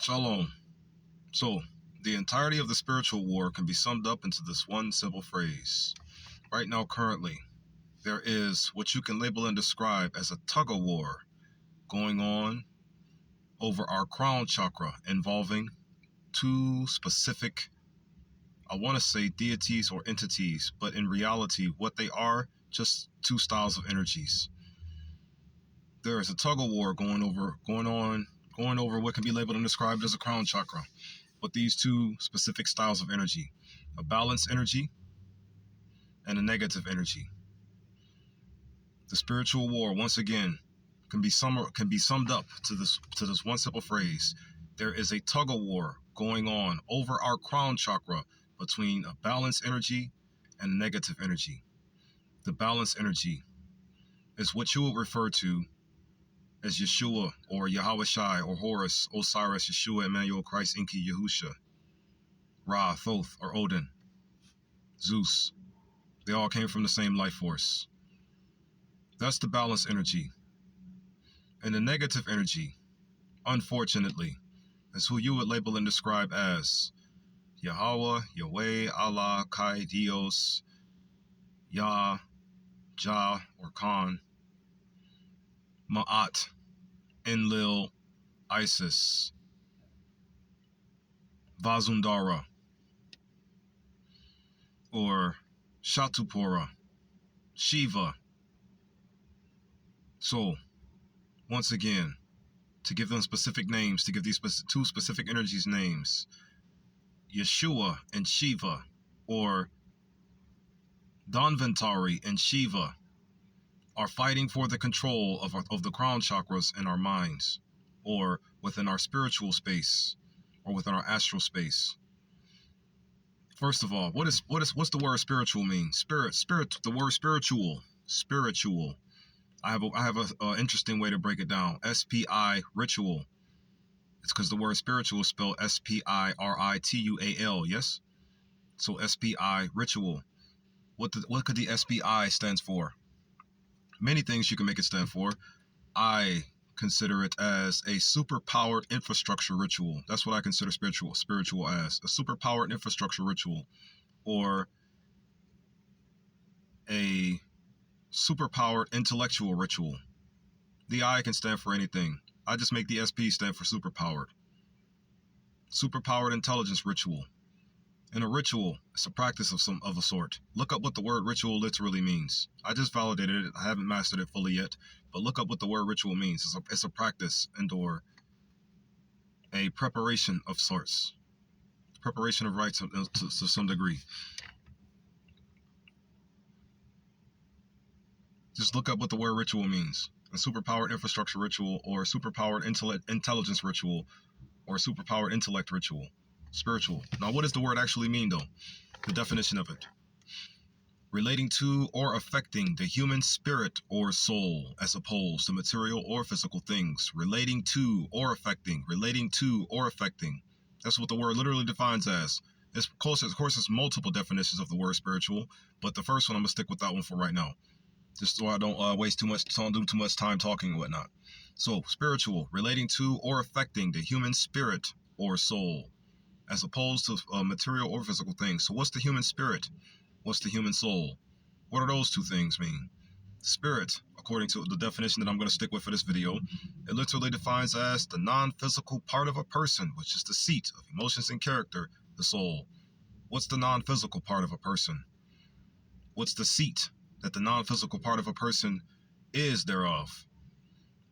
Shalom. So, the entirety of the spiritual war can be summed up into this one simple phrase. Right now, currently, there is what you can label and describe as a tug-of-war going on over our crown chakra involving two specific, I want to say deities or entities, but in reality, what they are, just two styles of energies. There is a tug-of-war going over what can be labeled and described as a crown chakra. With these two specific styles of energy, a balanced energy and a negative energy. The spiritual war, once again, can be summed up to this one simple phrase. There is a tug of war going on over our crown chakra between a balanced energy and a negative energy. The balanced energy is what you would refer to as Yeshua or Yahweh Shai or Horus, Osiris, Yeshua, Emmanuel, Christ, Enki, Yahusha, Ra, Thoth, or Odin, Zeus. They all came from the same life force. That's the balanced energy. And the negative energy, unfortunately, is who you would label and describe as Yahweh, Yahweh, Allah, Kai, Dios, Yah, Jah, or Khan, Ma'at, Enlil, Isis, Vazundara, or Shatupura, Shiva. So, once again, to give them specific names, to give these two specific energies names, Yeshua and Shiva, or Dhanvantari and Shiva, are fighting for the control of the crown chakras in our minds, or within our spiritual space, or within our astral space. First of all, what's the word spiritual mean? Spirit. The word spiritual. I have a interesting way to break it down. SPI, ritual. It's because the word spiritual is spelled SPIRITUAL. Yes. So SPI, ritual. What could the SPI stands for? Many things you can make it stand for. I consider it as a superpowered infrastructure ritual. That's what I consider spiritual as. A superpowered infrastructure ritual, or a superpowered intellectual ritual. The I can stand for anything. I just make the SP stand for superpowered. Superpowered intelligence ritual. And a ritual is a practice of a sort. Look up what the word ritual literally means. I just validated it. I haven't mastered it fully yet, but look up what the word ritual means. It's a practice and/or a preparation of sorts. Preparation of rites to some degree. Just look up what the word ritual means. A superpowered infrastructure ritual, or superpowered intelligence ritual, or superpowered intellect ritual. Spiritual. Now, what does the word actually mean, though? The definition of it. Relating to or affecting the human spirit or soul, as opposed to material or physical things. Relating to or affecting. Relating to or affecting. That's what the word literally defines as. Of course, there's multiple definitions of the word spiritual, but the first one, I'm going to stick with that one for right now. Just so I don't do too much time talking and whatnot. So, spiritual, relating to or affecting the human spirit or soul, as opposed to material or physical things. So what's the human spirit? What's the human soul? What do those two things mean? Spirit, according to the definition that I'm going to stick with for this video, it literally defines as the non-physical part of a person, which is the seat of emotions and character, the soul. What's the non-physical part of a person? What's the seat that the non-physical part of a person is thereof?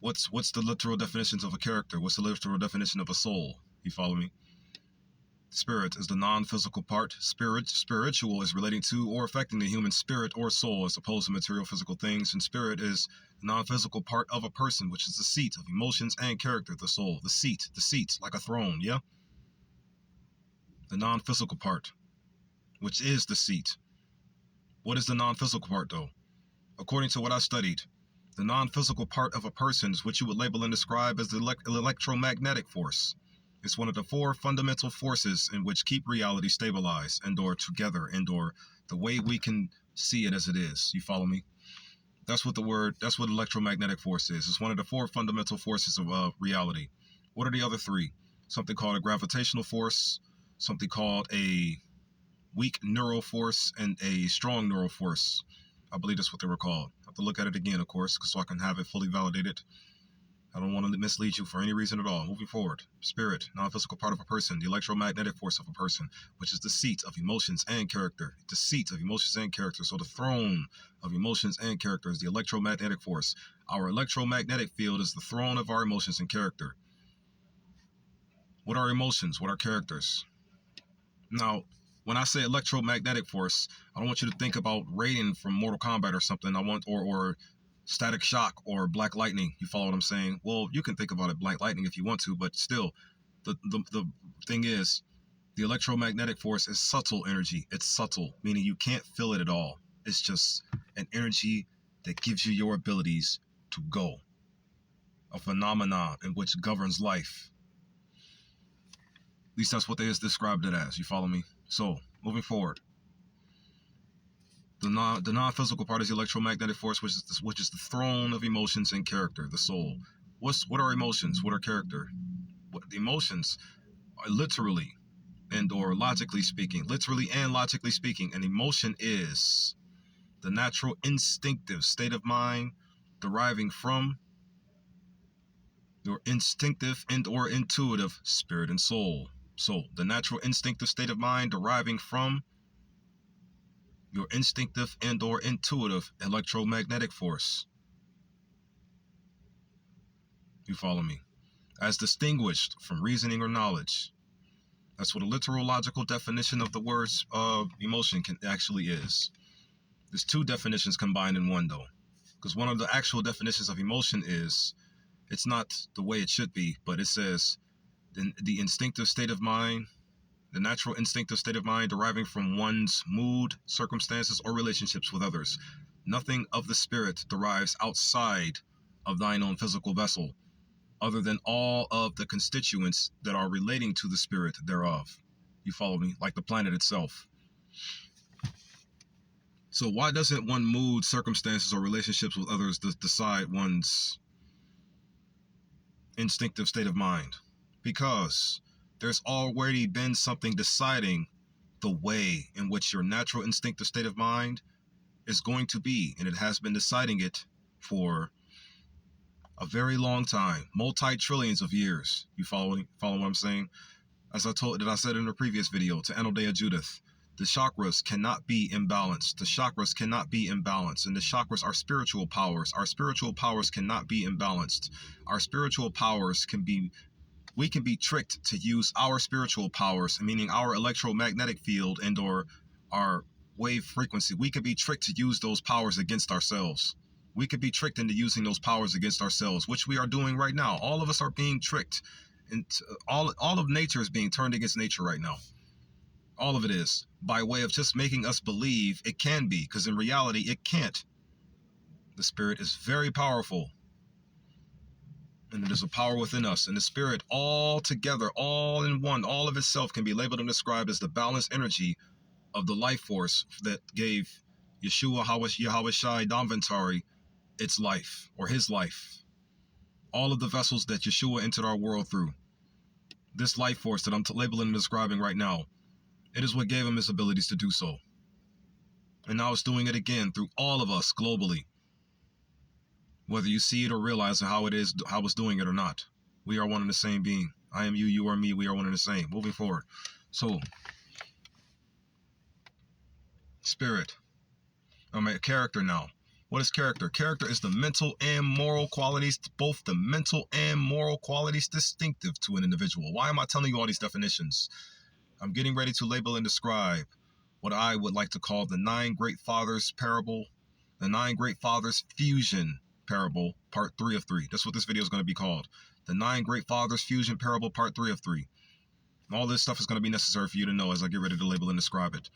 What's the literal definitions of a character? What's the literal definition of a soul? You follow me? Spirit is the non-physical part. Spiritual is relating to or affecting the human spirit or soul, as opposed to material physical things. And spirit is the non-physical part of a person, which is the seat of emotions and character, the soul. The seat, like a throne, yeah? The non-physical part, which is the seat. What is the non-physical part, though? According to what I studied, the non-physical part of a person is what you would label and describe as the electromagnetic force. It's one of the four fundamental forces in which keep reality stabilized and/or together and/or the way we can see it as it is. You follow me? That's what electromagnetic force is. It's one of the four fundamental forces of reality. What are the other three? something called a gravitational force, something called a weak neural force, and a strong neural force. I believe that's what they were called. I have to look at it again, of course, so I can have it fully validated. I don't want to mislead you for any reason at all. Moving forward, spirit, non-physical part of a person, the electromagnetic force of a person, which is the seat of emotions and character. The seat of emotions and character. So the throne of emotions and character is the electromagnetic force. Our electromagnetic field is the throne of our emotions and character. What are emotions? What are characters? Now, when I say electromagnetic force, I don't want you to think about Raiden from Mortal Kombat or something. I want or Static Shock or Black Lightning. You follow what I'm saying? Well, you can think about it Black Lightning if you want to, but still, the thing is, the electromagnetic force is subtle energy. It's subtle, meaning you can't feel it at all. It's just an energy that gives you your abilities to go. A phenomenon in which governs life. At least that's what they described it as. You follow me? So, moving forward. The non-physical part is the electromagnetic force, which is the throne of emotions and character, the soul. What are emotions? What are character? The emotions are literally and or logically speaking, an emotion is the natural instinctive state of mind deriving from your instinctive and or intuitive spirit and soul. So, the natural instinctive state of mind deriving from your instinctive and or intuitive electromagnetic force. You follow me? As distinguished from reasoning or knowledge. That's what a literal logical definition of the words emotion actually is. There's two definitions combined in one though. Because one of the actual definitions of emotion is, it's not the way it should be, but it says the instinctive state of mind, the natural instinctive state of mind deriving from one's mood, circumstances, or relationships with others. Nothing of the spirit derives outside of thine own physical vessel, other than all of the constituents that are relating to the spirit thereof. You follow me? Like the planet itself. So why doesn't one mood, circumstances, or relationships with others decide one's instinctive state of mind? Because there's already been something deciding the way in which your natural instinctive state of mind is going to be, and it has been deciding it for a very long time, multi-trillions of years. You follow what I'm saying? As I said in the previous video to Anodea Judith, the chakras cannot be imbalanced. The chakras cannot be imbalanced, and the chakras are spiritual powers. Our spiritual powers cannot be imbalanced. Our spiritual powers we can be tricked to use our spiritual powers, meaning our electromagnetic field and or our wave frequency. We can be tricked to use those powers against ourselves. We could be tricked into using those powers against ourselves, which we are doing right now. All of us are being tricked. And all of nature is being turned against nature right now. All of it is, by way of just making us believe it can be, because in reality, it can't. The spirit is very powerful. And there's a power within us. And the spirit all together, all in one, all of itself can be labeled and described as the balanced energy of the life force that gave Yeshua Yahawashi Damvantari its life, or his life. All of the vessels that Yeshua entered our world through. This life force that I'm labeling and describing right now, it is what gave him his abilities to do so. And now it's doing it again through all of us globally. Whether you see it or realize how it's doing it or not. We are one and the same being. I am you, you are me, we are one and the same. Moving forward. So, spirit. Character now. What is character? Character is the mental and moral qualities, both the mental and moral qualities distinctive to an individual. Why am I telling you all these definitions? I'm getting ready to label and describe what I would like to call the 9 Great Fathers parable, the 9 Great Fathers fusion parable, part 3 of 3. That's what this video is going to be called. The 9 Great Fathers fusion parable, part 3 of 3. All this stuff is going to be necessary for you to know as I get ready to label and describe it.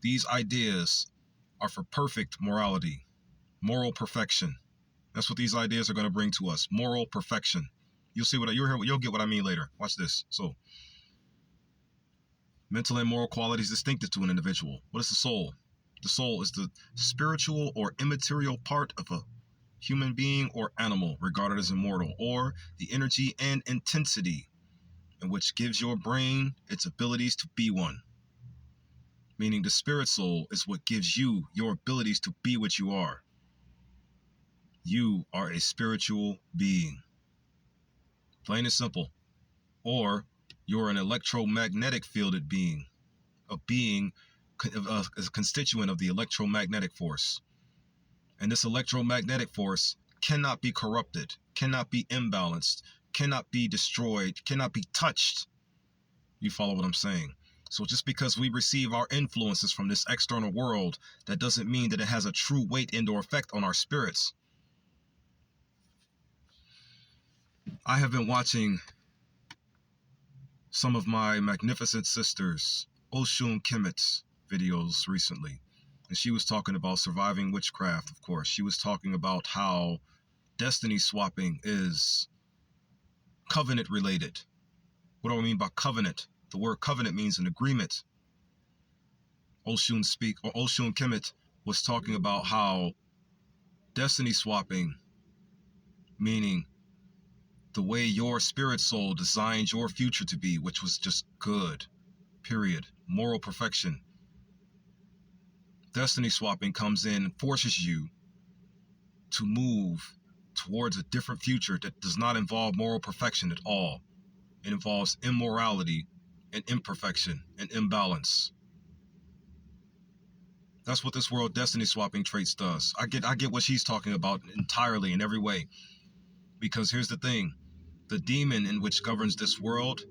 These ideas are for perfect morality, moral perfection. That's what these ideas are going to bring to us. Moral perfection. You'll get what I mean later. Watch this. So, mental and moral qualities distinctive to an individual. What is the soul? The soul is the spiritual or immaterial part of a human being or animal regarded as immortal, or the energy and intensity and which gives your brain its abilities to be one. Meaning the spirit soul is what gives you your abilities to be what you are. You are a spiritual being. Plain and simple. Or you're an electromagnetic fielded being. A being is a constituent of the electromagnetic force. And this electromagnetic force cannot be corrupted, cannot be imbalanced, cannot be destroyed, cannot be touched. You follow what I'm saying? So just because we receive our influences from this external world, that doesn't mean that it has a true weight and/or effect on our spirits. I have been watching some of my magnificent sisters, Oshun Kemet's videos recently. And she was talking about surviving witchcraft, of course. She was talking about how destiny swapping is covenant related. What do I mean by covenant? The word covenant means an agreement. Oshun Kemet was talking about how destiny swapping, meaning the way your spirit soul designed your future to be, which was just good, period, moral perfection. Destiny swapping comes in and forces you to move towards a different future that does not involve moral perfection at all. It involves immorality and imperfection and imbalance. That's what this world destiny swapping traits does. I get what she's talking about entirely in every way. Because here's the thing. The demon in which governs this world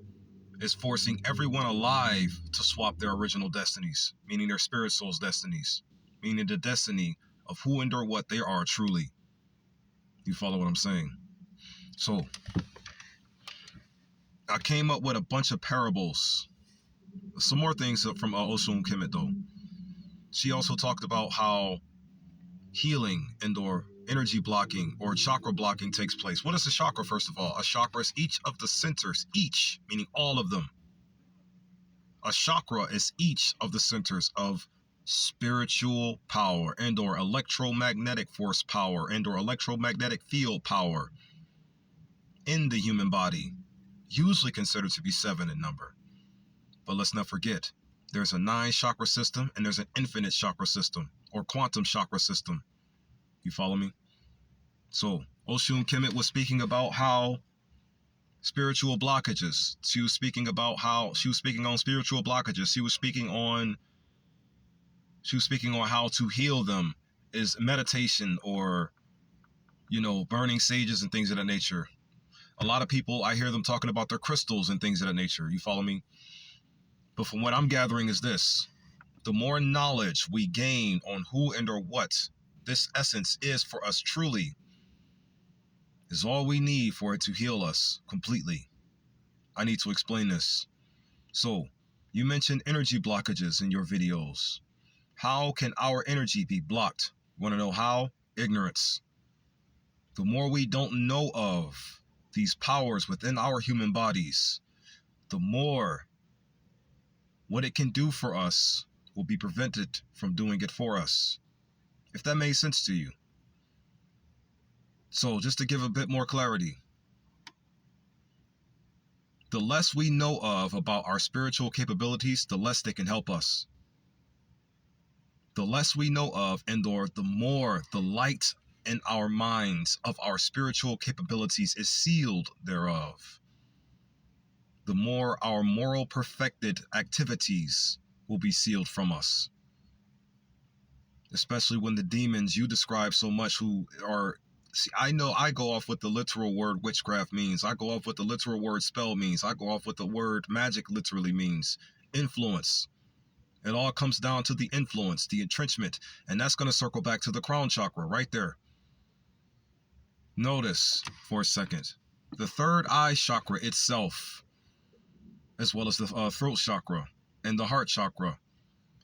is forcing everyone alive to swap their original destinies, meaning their spirit soul's destinies, meaning the destiny of who and or what they are truly. You follow what I'm saying? So, I came up with a bunch of parables. Some more things from Oshun Kemet though. She also talked about how healing and or energy blocking or chakra blocking takes place. What is a chakra, first of all? A chakra is each of the centers, each, meaning all of them. A chakra is each of the centers of spiritual power and or electromagnetic force power and or electromagnetic field power in the human body, usually considered to be 7 in number. But let's not forget, there's a 9 chakra system and there's an infinite chakra system or quantum chakra system. You follow me? So Oshun Kemet was speaking about how spiritual blockages. She was speaking on spiritual blockages. She was speaking on how to heal them is meditation or, burning sages and things of that nature. A lot of people, I hear them talking about their crystals and things of that nature. You follow me? But from what I'm gathering is this. The more knowledge we gain on who and or what this essence is for us truly is all we need for it to heal us completely. I need to explain this. So, you mentioned energy blockages in your videos. How can our energy be blocked? Want to know how? Ignorance. The more we don't know of these powers within our human bodies, the more what it can do for us will be prevented from doing it for us. If that made sense to you. So just to give a bit more clarity, the less we know of about our spiritual capabilities, the less they can help us. The less we know of and/or the more the light in our minds of our spiritual capabilities is sealed thereof, the more our moral perfected activities will be sealed from us. Especially when the demons you describe so much who are, see, I know I go off what the literal word witchcraft means. I go off what the literal word spell means. I go off what the word magic literally means. Influence. It all comes down to the influence, the entrenchment. And that's going to circle back to the crown chakra right there. Notice for a second, the third eye chakra itself, as well as the throat chakra and the heart chakra,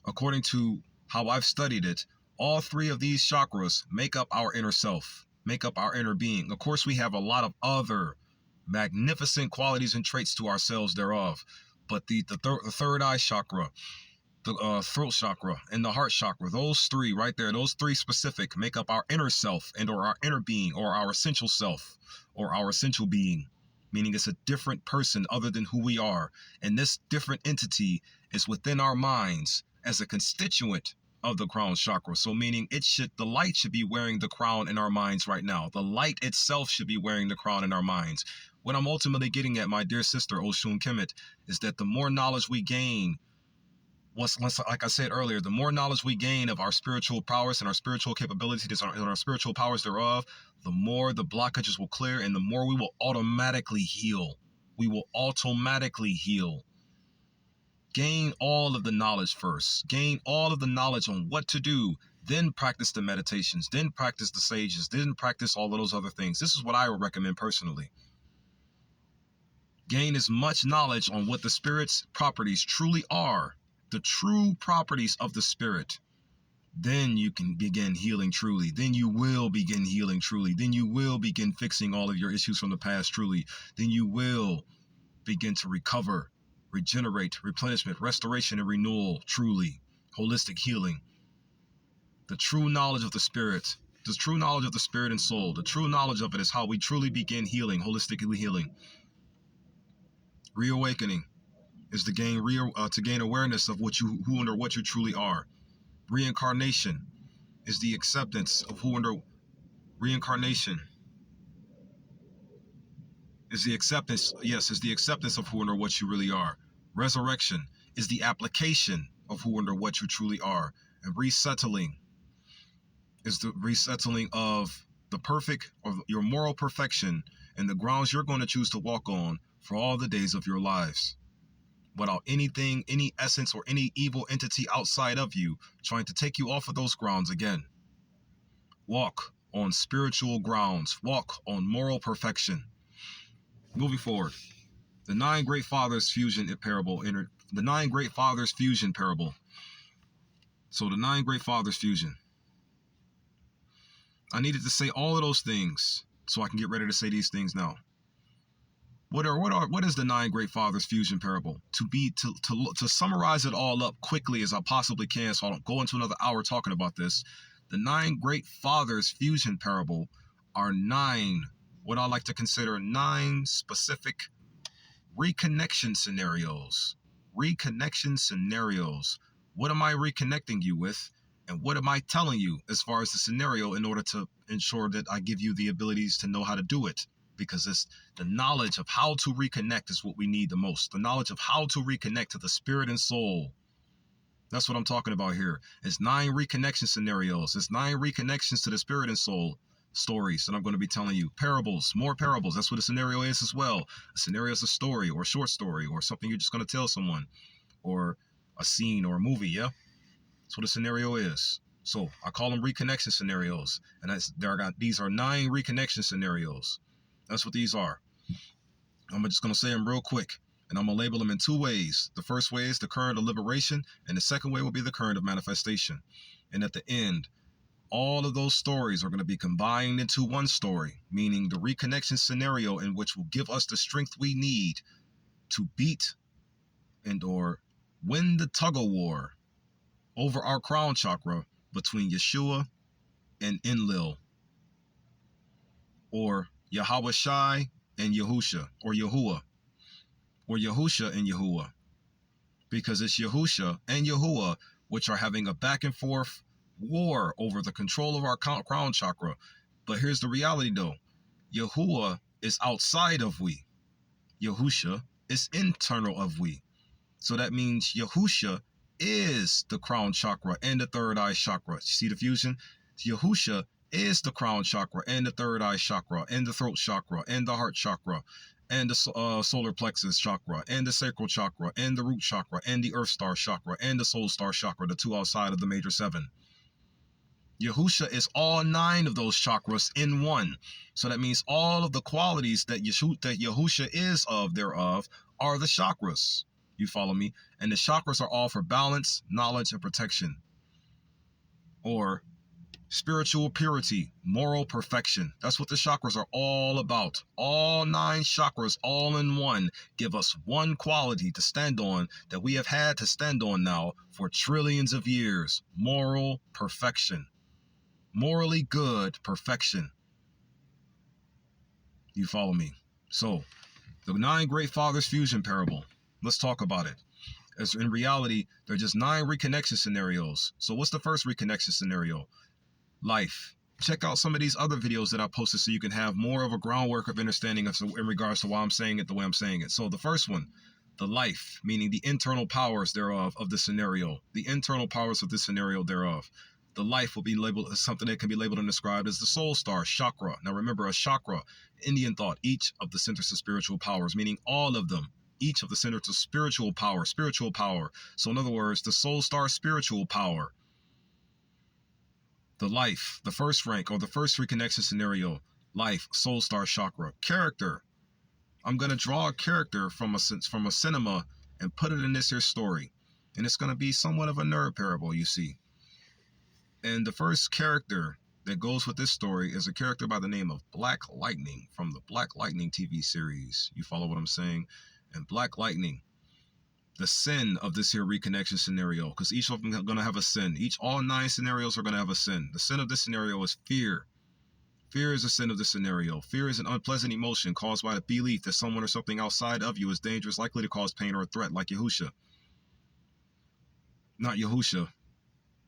according to how I've studied it, all 3 of these chakras make up our inner self, make up our inner being. Of course, we have a lot of other magnificent qualities and traits to ourselves thereof. But the third eye chakra, the throat chakra, and the heart chakra, those 3 right there, those 3 specific make up our inner self and or our inner being or our essential self or our essential being. meaning it's a different person other than who we are. And this different entity is within our minds as a constituent of the crown chakra. So meaning the light should be wearing the crown in our minds right now. The light itself should be wearing the crown in our minds. What I'm ultimately getting at, my dear sister, Oshun Kemet, is that the more knowledge we gain, like I said earlier, the more knowledge we gain of our spiritual prowess and our spiritual capabilities and our spiritual powers thereof, the more the blockages will clear and the more we will automatically heal. We will automatically heal. Gain all of the knowledge first. Gain all of the knowledge on what to do. Then practice the meditations. Then practice the sages. Then practice all of those other things. This is what I would recommend personally. Gain as much knowledge on what the spirit's properties truly are. The true properties of the spirit. Then you can begin healing truly. Then you will begin healing truly. Then you will begin fixing all of your issues from the past truly. Then you will begin to recover, regenerate, replenishment, restoration, and renewal truly. Holistic healing. The true knowledge of the spirit. The true knowledge of the spirit and soul. The true knowledge of it is how we truly begin healing, holistically healing. Reawakening is to gain awareness of who and what you truly are. Reincarnation is the acceptance of reincarnation is the acceptance, is the acceptance of who and what you really are. Resurrection is the application of who and what you truly are. And resettling is the resettling of your moral perfection and the grounds you're going to choose to walk on for all the days of your lives. Without anything, any essence, or any evil entity outside of you trying to take you off of those grounds again. Walk on spiritual grounds. Walk on moral perfection. Moving forward, the Nine Great Fathers fusion parable. The Nine Great Fathers fusion parable. So the Nine Great Fathers fusion. I needed to say all of those things so I can get ready to say these things now. What is the Nine Great Fathers fusion parable? To summarize it all up quickly as I possibly can, so I don't go into another hour talking about this. The Nine Great Fathers fusion parable are what I like to consider 9 specific reconnection scenarios. Reconnection scenarios. What am I reconnecting you with? And what am I telling you as far as the scenario in order to ensure that I give you the abilities to know how to do it? Because it's the knowledge of how to reconnect is what we need the most. The knowledge of how to reconnect to the spirit and soul. That's what I'm talking about here. It's 9 reconnection scenarios. It's 9 reconnections to the spirit and soul stories that I'm going to be telling you. Parables, more parables. That's what a scenario is as well. A scenario is a story or a short story or something you're just going to tell someone, or a scene or a movie. Yeah, that's what a scenario is. So I call them reconnection scenarios, and these are 9 reconnection scenarios. That's what these are. I'm just going to say them real quick, and I'm going to label them in 2 ways. The first way is the current of liberation, and the second way will be the current of manifestation. And at the end, all of those stories are going to be combined into one story, meaning the reconnection scenario, in which will give us the strength we need to beat or win the tug of war over our crown chakra between Yeshua and Enlil, or Yahweh Shai and Yahusha, or Yahuwah, or Yahusha and Yahuwah, because it's Yahusha and Yahuwah which are having a back and forth war over the control of our crown chakra. But here's the reality though. Yahuwah is outside of we. Yahusha is internal of we. So that means Yahusha is the crown chakra and the third eye chakra. See the fusion? Yahusha is the crown chakra and the third eye chakra and the throat chakra and the heart chakra and the solar plexus chakra and the sacral chakra and the root chakra and the earth star chakra and the soul star chakra, the 2 outside of the major 7. Yahusha is all 9 of those chakras in one. So that means all of the qualities that Yahusha is thereof are the chakras. You follow me? And the chakras are all for balance, knowledge, and protection. Or spiritual purity, moral perfection. That's what the chakras are all about. All 9 chakras, all in one, give us one quality to stand on that we have had to stand on now for trillions of years. Moral perfection. Morally good perfection. You follow me? So The 9 Great Fathers fusion parable. Let's talk about it. As in reality, there are just 9 reconnection scenarios. So what's the first reconnection scenario? Life. Check out some of these other videos that I posted so you can have more of a groundwork of understanding in regards to why I'm saying it the way I'm saying it. So the first one, the life, meaning the internal powers thereof of the scenario. The internal powers of this scenario thereof. The life will be labeled as something that can be labeled and described as the soul star, chakra. Now remember, a chakra, Indian thought, each of the centers of spiritual powers, meaning all of them, each of the centers of spiritual power. So in other words, the soul star spiritual power. The life, the first rank or the first reconnection scenario, life, soul star chakra. Character. I'm going to draw a character from a cinema and put it in this here story. And it's going to be somewhat of a nerd parable, you see. And the first character that goes with this story is a character by the name of Black Lightning from the Black Lightning TV series. You follow what I'm saying? And Black Lightning, the sin of this here reconnection scenario, because each of them are going to have a sin. All 9 scenarios are going to have a sin. The sin of this scenario is fear. Fear is a sin of this scenario. Fear is an unpleasant emotion caused by the belief that someone or something outside of you is dangerous, likely to cause pain or a threat, like Yahusha. Not Yahusha.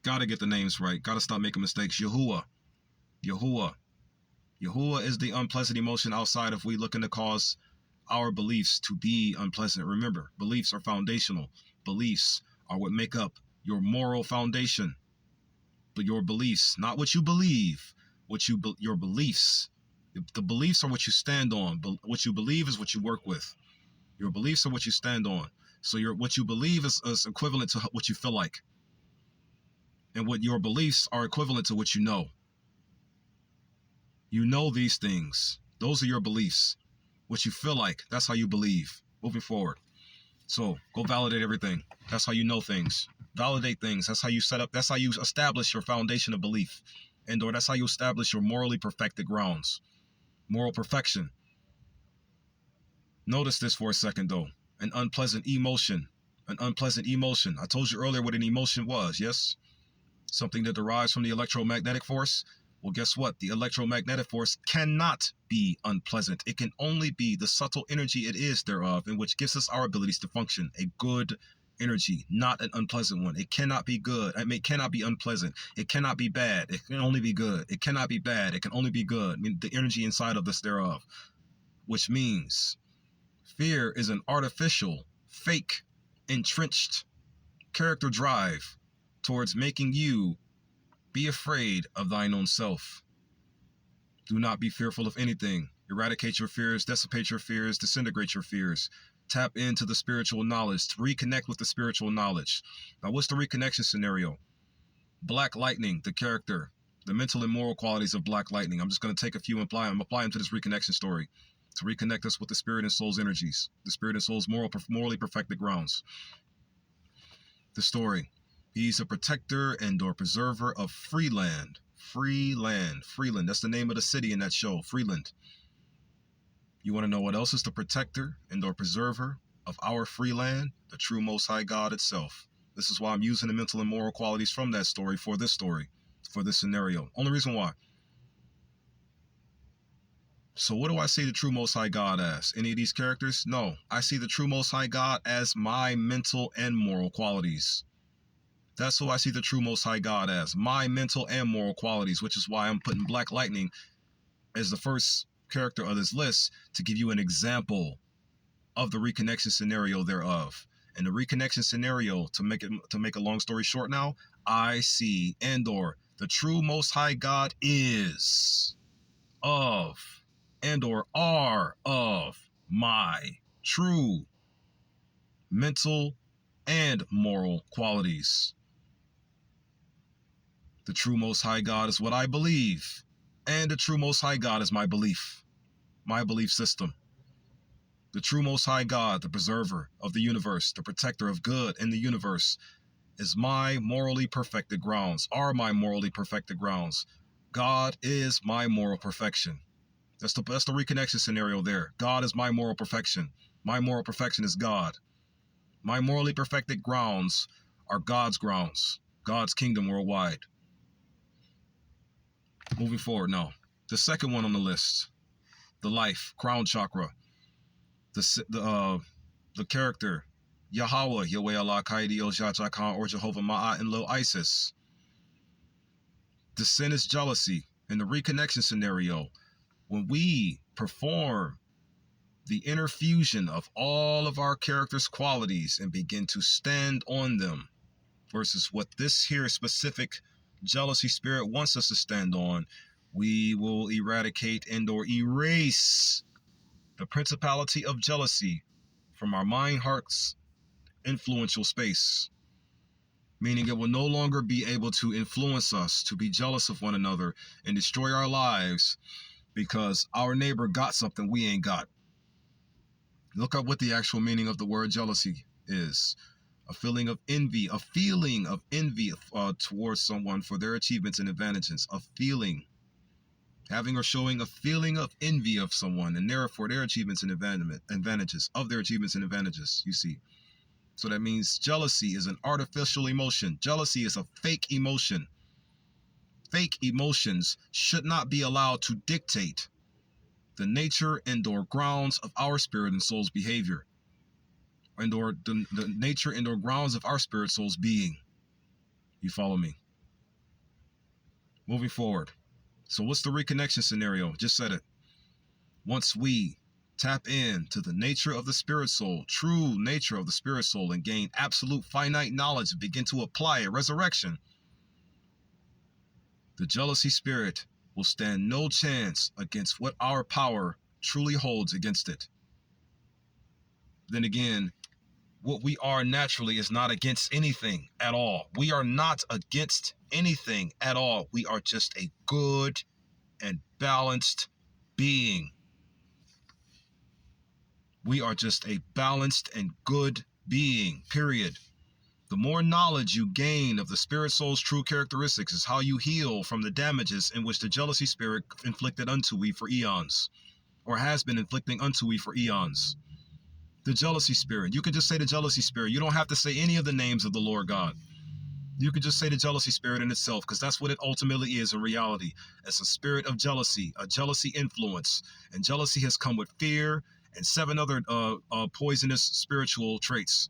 Gotta get the names right. Gotta stop making mistakes. Yahuwah. Yahuwah is the unpleasant emotion outside of we looking to cause our beliefs to be unpleasant. Remember, beliefs are foundational. Beliefs are what make up your moral foundation. But your beliefs, not what you believe, your beliefs. The beliefs are what you stand on. What you believe is what you work with. Your beliefs are what you stand on. So what you believe is equivalent to what you feel like. And what your beliefs are equivalent to what you know. You know these things. Those are your beliefs. What you feel like, that's how you believe. Moving forward. So go validate everything. That's how you know things. Validate things. That's how you that's how you establish your foundation of belief. Or that's how you establish your morally perfected grounds. Moral perfection. Notice this for a second though. An unpleasant emotion. I told you earlier what an emotion was, yes? Something that derives from the electromagnetic force. Well, guess what? The electromagnetic force cannot be unpleasant. It can only be the subtle energy it is thereof, in which gives us our abilities to function. A good energy, not an unpleasant one. It cannot be good. It cannot be unpleasant. It cannot be bad. It can only be good. It cannot be bad. It can only be good. I mean, the energy inside of us thereof, which means fear is an artificial, fake, entrenched character drive towards making you be afraid of thine own self. Do not be fearful of anything. Eradicate your fears, dissipate your fears, disintegrate your fears. Tap into the spiritual knowledge, to reconnect with the spiritual knowledge. Now, what's the reconnection scenario? Black Lightning, the character, the mental and moral qualities of Black Lightning. I'm just going to take a few and apply them to this reconnection story to reconnect us with the spirit and soul's energies, the spirit and soul's morally perfected grounds. The story. He's a protector and/or preserver of Freeland. Freeland. That's the name of the city in that show, Freeland. You want to know what else is the protector and/or preserver of our Freeland? The true Most High God itself. This is why I'm using the mental and moral qualities from that story, for this scenario. Only reason why. So what do I see the true Most High God as? Any of these characters? No. I see the true Most High God as my mental and moral qualities. That's who I see the true Most High God as. My mental and moral qualities, which is why I'm putting Black Lightning as the first character of this list to give you an example of the reconnection scenario thereof. And the reconnection scenario, to make a long story short now, I see and/or the true Most High God is of and/or are of my true mental and moral qualities. The true Most High God is what I believe, and the true Most High God is my belief system. The true Most High God, the preserver of the universe, the protector of good in the universe, is my morally perfected grounds, are my morally perfected grounds. God is my moral perfection. That's the reconnection scenario there. God is my moral perfection. My moral perfection is God. My morally perfected grounds are God's grounds, God's kingdom worldwide. Moving forward now. The second one on the list, the life, crown chakra. The character Yahweh, Yahweh Allah Kaidi El Jajakan, or Jehovah Ma'at and Lil Isis. The sin is jealousy. In the reconnection scenario, when we perform the inner fusion of all of our character's qualities and begin to stand on them versus what this here specific jealousy spirit wants us to stand on, we will eradicate and or erase the principality of jealousy from our mind, heart's influential space. Meaning it will no longer be able to influence us to be jealous of one another and destroy our lives because our neighbor got something we ain't got. Look up what the actual meaning of the word jealousy is. A feeling of envy towards someone for their achievements and advantages. A feeling, having or showing a feeling of envy of someone and therefore their achievements and advantages of their achievements and advantages, you see. So that means jealousy is an artificial emotion. Jealousy is a fake emotion. Fake emotions should not be allowed to dictate the nature and or grounds of our spirit and soul's behavior, and or the nature and or grounds of our spirit soul's being. You follow me? Moving forward. So what's the reconnection scenario? Just said it. Once we tap in to the nature of the spirit soul, true nature of the spirit soul, and gain absolute finite knowledge and begin to apply it, resurrection, the jealousy spirit will stand no chance against what our power truly holds against it. Then again, what we are naturally is not against anything at all. We are not against anything at all. We are just a good and balanced being. We are just a balanced and good being, period. The more knowledge you gain of the spirit soul's true characteristics is how you heal from the damages in which the jealousy spirit inflicted unto we for eons, or has been inflicting unto we for eons. The jealousy spirit. You can just say the jealousy spirit. You don't have to say any of the names of the Lord God. You can just say the jealousy spirit in itself, because that's what it ultimately is in reality. It's a spirit of jealousy, a jealousy influence. And jealousy has come with fear and 7 other poisonous spiritual traits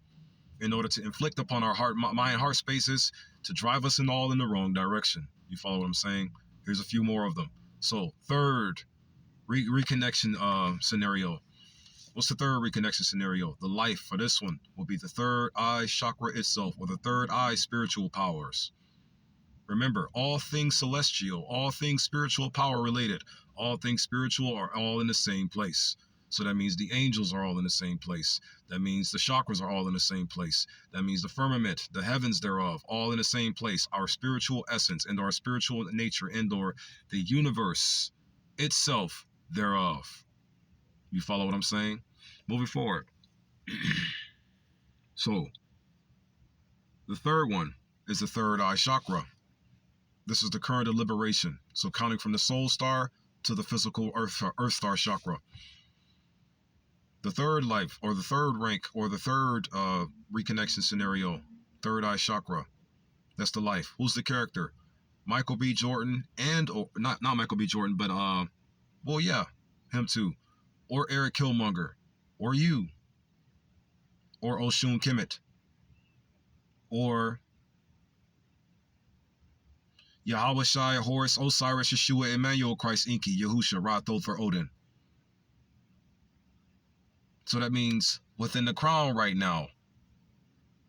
in order to inflict upon our heart, mind, heart spaces to drive us in the wrong direction. You follow what I'm saying? Here's a few more of them. So third reconnection scenario. What's the third reconnection scenario? The life for this one will be the third eye chakra itself, or the third eye spiritual powers. Remember, all things celestial, all things spiritual power related, all things spiritual are all in the same place. So that means the angels are all in the same place. That means the chakras are all in the same place. That means the firmament, the heavens thereof, all in the same place. Our spiritual essence and our spiritual nature and or the universe itself thereof. You follow what I'm saying? Moving forward. So, the third one is the third eye chakra. This is the current of liberation. So counting from the soul star to the physical earth star chakra. The third life, or the third rank, or the third reconnection scenario, third eye chakra. That's the life. Who's the character? Michael B. Jordan or not Michael B. Jordan, but well, yeah, him too. Or Eric Killmonger, or you, or Oshun Kemet, or Yahweh Shai, Horus, Osiris, Yeshua, Emmanuel, Christ, Inki, Yahusha, Rathoth, Odin. So that means within the crown right now,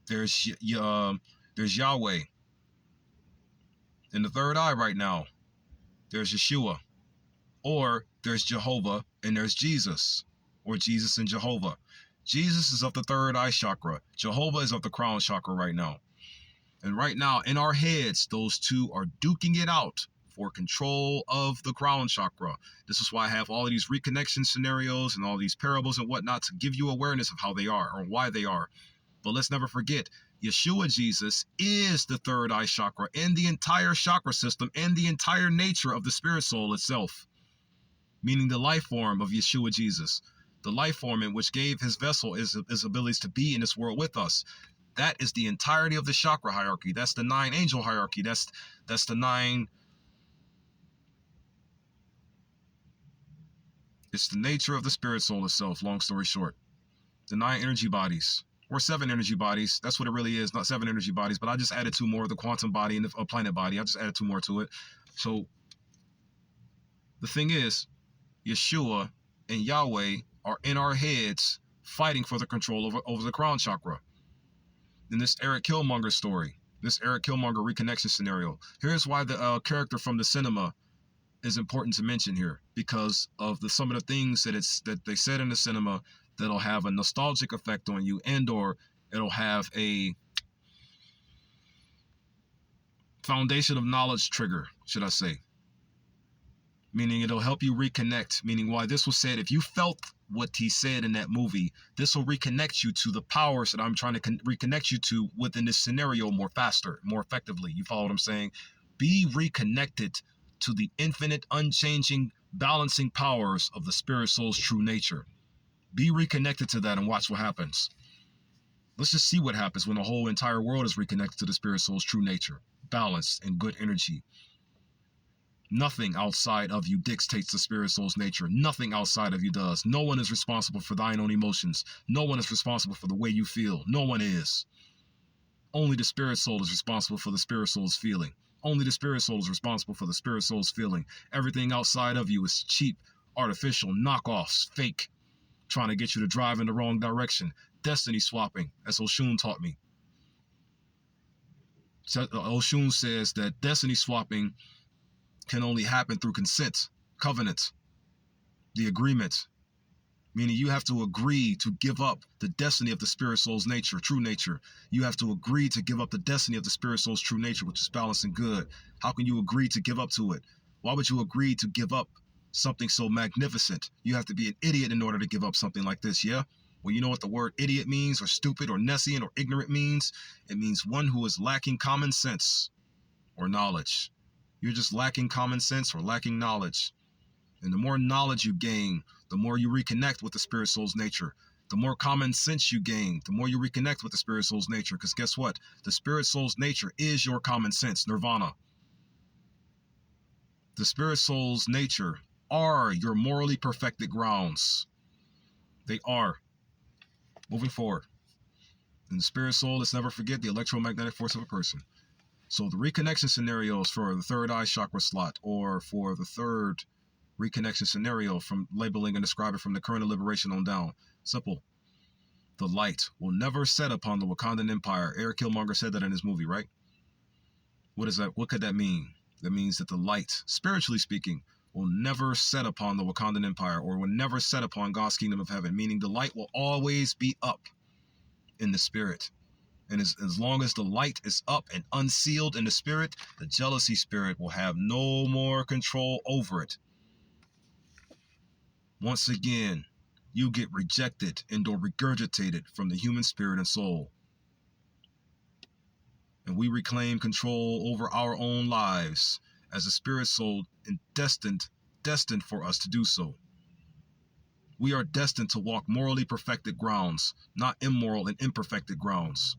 there's Yahweh. In the third eye right now, there's Yeshua. Or there's Jehovah and there's Jesus, or Jesus and Jehovah. Jesus is of the third eye chakra. Jehovah is of the crown chakra right now. And right now, in our heads, those two are duking it out for control of the crown chakra. This is why I have all of these reconnection scenarios and all these parables and whatnot to give you awareness of how they are or why they are. But let's never forget, Yeshua Jesus is the third eye chakra and the entire chakra system and the entire nature of the spirit soul itself. Meaning the life form of Yeshua Jesus. The life form in which gave his vessel his abilities to be in this world with us. That is the entirety of the chakra hierarchy. That's the 9 angel hierarchy. That's the 9. It's the nature of the spirit soul itself, long story short. The 9 energy bodies, or 7 energy bodies. That's what it really is, not 7 energy bodies, but I just added 2 more, the quantum body and the planet body. I just added 2 more to it. So the thing is, Yeshua and Yahweh are in our heads fighting for the control over the crown chakra. In this Eric Killmonger story, this Eric Killmonger reconnection scenario, here's why the character from the cinema is important to mention here, because of some of the things that they said in the cinema that'll have a nostalgic effect on you, and or it'll have a foundation of knowledge trigger, should I say. Meaning it'll help you reconnect, meaning why this was said. If you felt what he said in that movie, this will reconnect you to the powers that I'm trying to reconnect you to within this scenario more faster, more effectively. You follow what I'm saying? Be reconnected to the infinite, unchanging, balancing powers of the spirit soul's true nature. Be reconnected to that and watch what happens. Let's just see what happens when the whole entire world is reconnected to the spirit soul's true nature, balanced and good energy. Nothing outside of you dictates the spirit soul's nature. Nothing outside of you does. No one is responsible for thine own emotions. No one is responsible for the way you feel. No one is. Only the spirit soul is responsible for the spirit soul's feeling. Only the spirit soul is responsible for the spirit soul's feeling. Everything outside of you is cheap, artificial, knockoffs, fake, trying to get you to drive in the wrong direction. Destiny swapping, as Oshun taught me. Oshun says that destiny swapping can only happen through consent, covenant, the agreement, meaning you have to agree to give up the destiny of the spirit soul's nature, true nature. You have to agree to give up the destiny of the spirit soul's true nature, which is balanced and good. How can you agree to give up to it? Why would you agree to give up something so magnificent? You have to be an idiot in order to give up something like this, yeah? Well, you know what the word idiot means, or stupid, or nescient, or ignorant means? It means one who is lacking common sense or knowledge. You're just lacking common sense or lacking knowledge. And the more knowledge you gain, the more you reconnect with the spirit soul's nature. The more common sense you gain, the more you reconnect with the spirit soul's nature. Because guess what? The spirit soul's nature is your common sense, nirvana. The spirit soul's nature are your morally perfected grounds. They are. Moving forward. And the spirit soul, let's never forget the electromagnetic force of a person. So the reconnection scenarios for the third eye chakra slot, or for the third reconnection scenario, from labeling and describing from the current of liberation on down. Simple. The light will never set upon the Wakandan Empire. Eric Killmonger said that in his movie, right? What is that? What could that mean? That means that the light, spiritually speaking, will never set upon the Wakandan Empire, or will never set upon God's kingdom of heaven, meaning the light will always be up in the spirit. And as long as the light is up and unsealed in the spirit, the jealousy spirit will have no more control over it. Once again, you get rejected and or regurgitated from the human spirit and soul. And we reclaim control over our own lives as a spirit soul, and destined for us to do so. We are destined to walk morally perfected grounds, not immoral and imperfected grounds.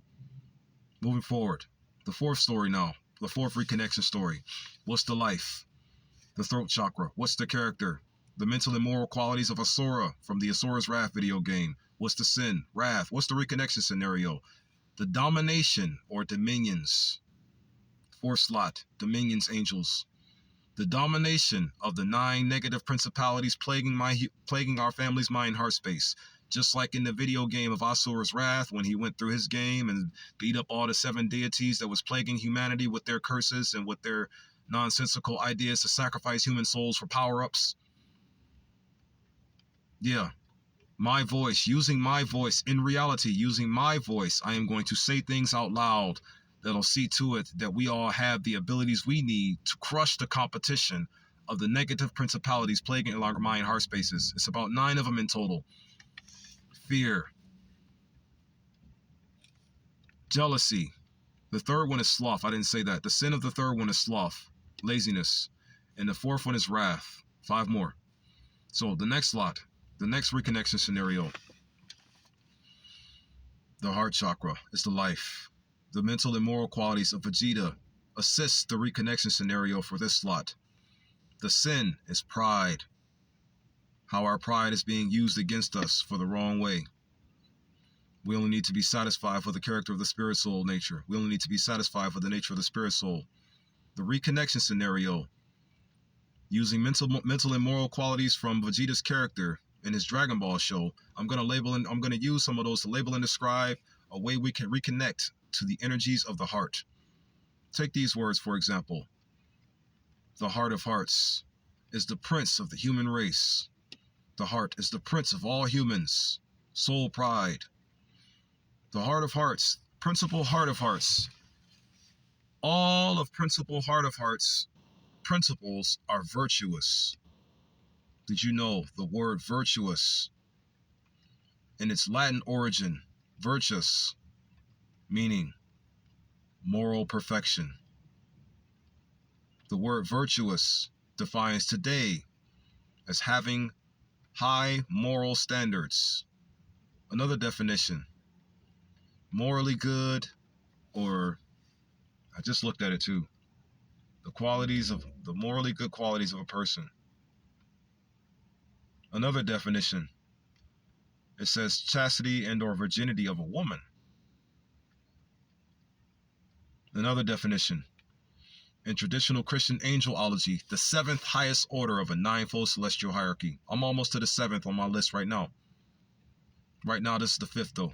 Moving forward, the fourth story now, the fourth reconnection story. What's the life? The throat chakra. What's the character? The mental and moral qualities of Asura from the Asura's Wrath video game. What's the sin? Wrath. What's the reconnection scenario? The domination or dominions. Fourth slot, dominions angels. The domination of the 9 negative principalities plaguing our family's mind heart space. Just like in the video game of Asura's Wrath, when he went through his game and beat up all the 7 deities that was plaguing humanity with their curses and with their nonsensical ideas to sacrifice human souls for power-ups. Yeah, my voice, using my voice, in reality, using my voice, I am going to say things out loud that'll see to it that we all have the abilities we need to crush the competition of the negative principalities plaguing our mind heart spaces. It's about 9 of them in total. Fear, jealousy. The third one is sloth. I didn't say that. The sin of the third one is sloth, laziness. And the fourth one is wrath. 5 more. So the next lot, the next reconnection scenario, the heart chakra is the life. The mental and moral qualities of Vegeta assists the reconnection scenario for this slot. The sin is pride. How our pride is being used against us for the wrong way. We only need to be satisfied for the character of the spirit soul nature. We only need to be satisfied for the nature of the spirit soul. The reconnection scenario, using mental and moral qualities from Vegeta's character in his Dragon Ball show, I'm going to use some of those to label and describe a way we can reconnect to the energies of the heart. Take these words, for example. The heart of hearts is the prince of the human race. The heart is the prince of all humans. Soul pride. The heart of hearts, principal heart of hearts. All of principal heart of hearts principles are virtuous. Did you know the word virtuous, in its Latin origin, virtus, meaning moral perfection? The word virtuous defines today as having high moral standards. Another definition, morally good, or I just looked at it too, the morally good qualities of a person. Another definition, it says chastity and or virginity of a woman. Another definition, in traditional Christian angelology, the seventh highest order of a ninefold celestial hierarchy. I'm almost to the seventh on my list right now. Right now, this is the fifth though.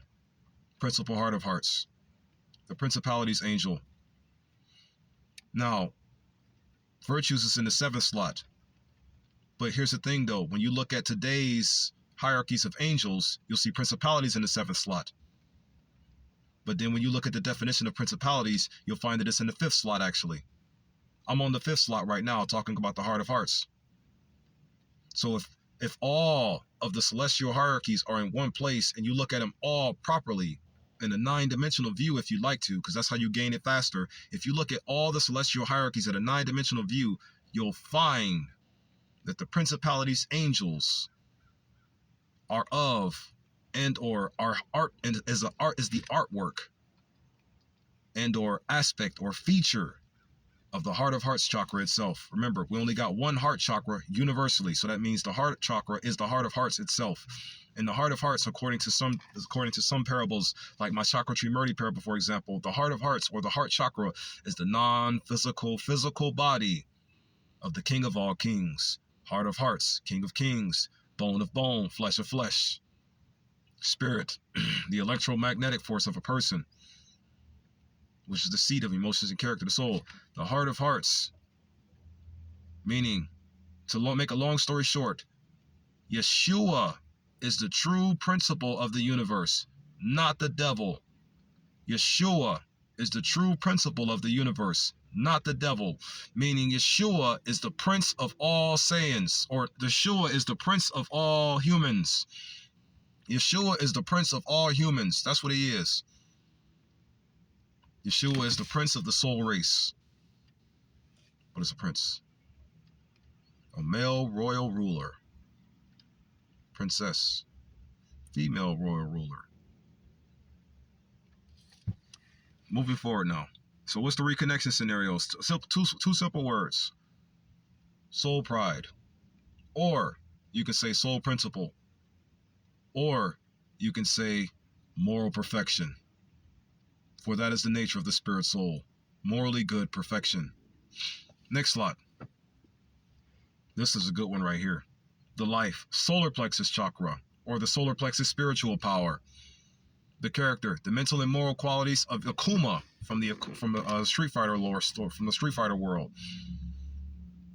Principal heart of hearts. The principalities angel. Now, virtues is in the seventh slot. But here's the thing though, when you look at today's hierarchies of angels, you'll see principalities in the seventh slot. But then when you look at the definition of principalities, you'll find that it's in the fifth slot actually. I'm on the fifth slot right now talking about the heart of hearts. So if all of the celestial hierarchies are in one place and you look at them all properly in a 9-dimensional view, if you'd like to, because that's how you gain it faster. If you look at all the celestial hierarchies at a 9-dimensional view, you'll find that the principalities angels are of and or are art and is the artwork and or aspect or feature of the heart of hearts chakra itself. Remember, we only got one heart chakra universally, so that means the heart chakra is the heart of hearts itself. And the heart of hearts, according to some parables, like my Chakra Trimurti parable, for example, the heart of hearts or the heart chakra is the non-physical physical body of the King of all kings. Heart of hearts, King of kings, bone of bone, flesh of flesh, spirit, the electromagnetic force of a person, which is the seat of emotions and character, the soul. The heart of hearts, meaning, to make a long story short, Yeshua is the true principle of the universe, not the devil. Yeshua is the true principle of the universe, not the devil, meaning Yeshua is the prince of all Saiyans, or Yeshua is the prince of all humans. Yeshua is the prince of all humans. That's what he is. Yeshua is the prince of the soul race. What is a prince? A male royal ruler. Princess. Female royal ruler. Moving forward now. So what's the reconnection scenarios? Two simple words. Soul pride. Or you can say soul principle. Or you can say moral perfection. For that is the nature of the spirit soul. Morally good perfection. Next slot. This is a good one right here. The life, solar plexus chakra, or the solar plexus spiritual power. The character, the mental and moral qualities of Akuma from the Street Fighter lore, from the Street Fighter world.